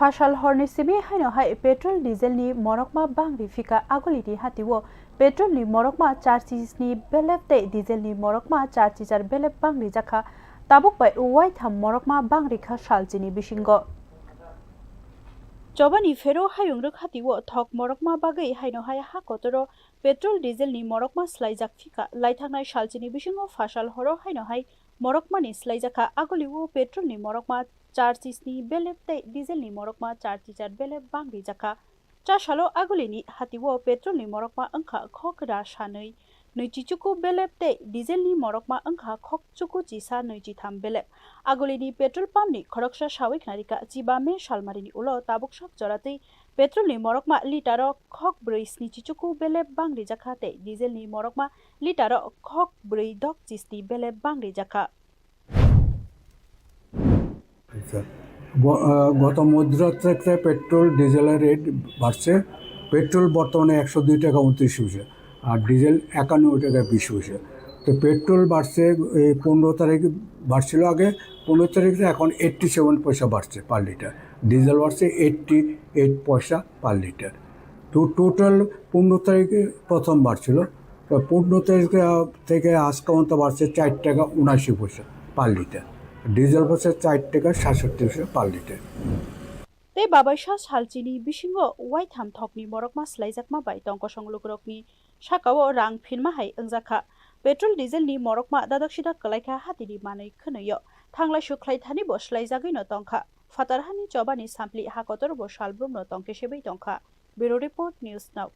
Phasal horni simi haino hai petrol diesel ni morokma bangri fika agoliti hatiwo petrol ni morokma charges ni belefte diesel ni morokma charges ar belef bangri jakha tabuk bai waitham morokma bangri kha salchini bisingo Jobani fero hayungruk hatiwo thok morokma bagai haino hai ha kotoro petrol diesel ni morokma khwlaijak fika laithangnai salchini bisingo phasal horo haino hai morokma ni khwlaijakha agoliwo petrol ni morokma charges ni belefte diesel ni morokma charges ar belef bangri jakha chasalo agolini hatiwo petrol ni morokma angkha khokra sanui Nuichichuku belefte diesel ni morokma angkha khok chuku chisa nuichitham belef agolini petrol pump ni khoroksa sawik narika chibame salmarini ulo tabuk sok joratei petrol ni morokma litaro khok brui snichichuku belef bangri jakha te diesel ni morokma litaro khok brui dok chisni belef bangri jakha গত মধ্যরাত থেকে petrol ডিজেলের rate বাড়ছে। Petrol বর্তমানে 102 টাকা 29 পয়সা আর diesel 91 টাকা 20 পয়সা। তো পেট্রোল বাড়ছে 15 তারিখ বাড়ছিল আগে, 15 তারিখে এখন 87 পয়সা বাড়ছে পার লিটার। ডিজেল বাড়ছে 88 পয়সা পার লিটার। তো টোটাল 15 তারিখে প্রথম বাড়ছিল, তো 15 তারিখ থেকে আজ পর্যন্ত বাড়ছে 4 টাকা 79 পয়সা পার লিটার। ডিজেল বাড়ছে 4 টাকা 67 পয়সা per litre. Te babaisha salchini bisingo waitham thokni morokma khwlaijakma bai tongko songlogrokni sakao rang phinma hai angjakha petrol diesel ni morokma dadoksida kalaikha hatini manui khnoyo thanglai suklaithani bo khwlaijagui no tongkha fatarhani chobani sampli hakotor bo salbrum no tongke sebai tongkha bureau report news now